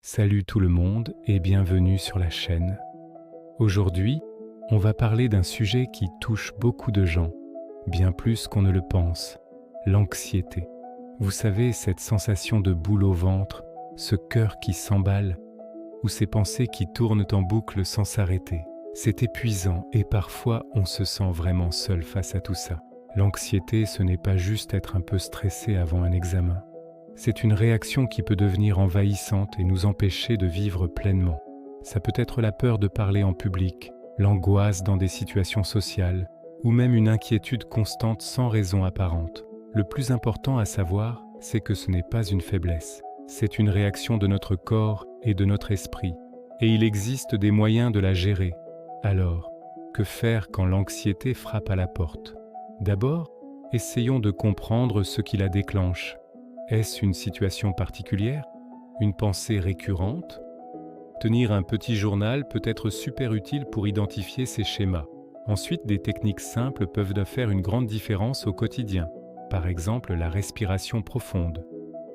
Salut tout le monde et bienvenue sur la chaîne. Aujourd'hui, on va parler d'un sujet qui touche beaucoup de gens, bien plus qu'on ne le pense, l'anxiété. Vous savez, cette sensation de boule au ventre, ce cœur qui s'emballe, ou ces pensées qui tournent en boucle sans s'arrêter. C'est épuisant et parfois on se sent vraiment seul face à tout ça. L'anxiété, ce n'est pas juste être un peu stressé avant un examen. C'est une réaction qui peut devenir envahissante et nous empêcher de vivre pleinement. Ça peut être la peur de parler en public, l'angoisse dans des situations sociales, ou même une inquiétude constante sans raison apparente. Le plus important à savoir, c'est que ce n'est pas une faiblesse. C'est une réaction de notre corps et de notre esprit, et il existe des moyens de la gérer. Alors, que faire quand l'anxiété frappe à la porte? D'abord, essayons de comprendre ce qui la déclenche. Est-ce une situation particulière? Une pensée récurrente? Tenir un petit journal peut être super utile pour identifier ces schémas. Ensuite, des techniques simples peuvent faire une grande différence au quotidien. Par exemple, la respiration profonde.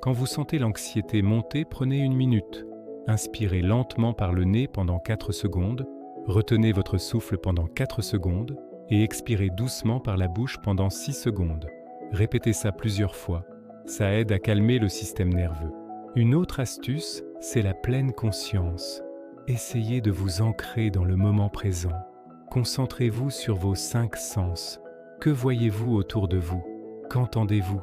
Quand vous sentez l'anxiété monter, prenez une minute. Inspirez lentement par le nez pendant 4 secondes, retenez votre souffle pendant 4 secondes et expirez doucement par la bouche pendant 6 secondes. Répétez ça plusieurs fois. Ça aide à calmer le système nerveux. Une autre astuce, c'est la pleine conscience. Essayez de vous ancrer dans le moment présent. Concentrez-vous sur vos 5 sens. Que voyez-vous autour de vous? Qu'entendez-vous?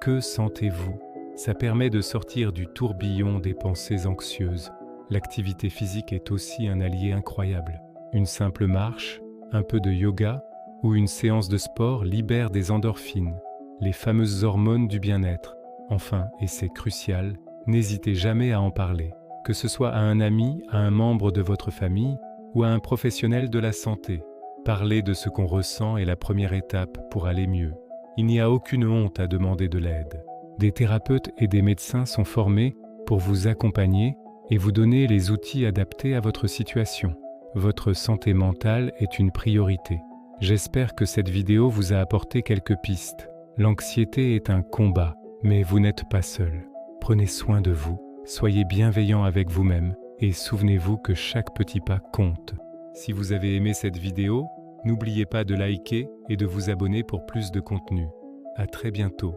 Que sentez-vous? Ça permet de sortir du tourbillon des pensées anxieuses. L'activité physique est aussi un allié incroyable. Une simple marche, un peu de yoga ou une séance de sport libère des endorphines, les fameuses hormones du bien-être. Enfin, et c'est crucial, n'hésitez jamais à en parler, que ce soit à un ami, à un membre de votre famille ou à un professionnel de la santé. Parler de ce qu'on ressent est la première étape pour aller mieux. Il n'y a aucune honte à demander de l'aide. Des thérapeutes et des médecins sont formés pour vous accompagner et vous donner les outils adaptés à votre situation. Votre santé mentale est une priorité. J'espère que cette vidéo vous a apporté quelques pistes. L'anxiété est un combat, mais vous n'êtes pas seul. Prenez soin de vous, soyez bienveillant avec vous-même et souvenez-vous que chaque petit pas compte. Si vous avez aimé cette vidéo, n'oubliez pas de liker et de vous abonner pour plus de contenu. À très bientôt.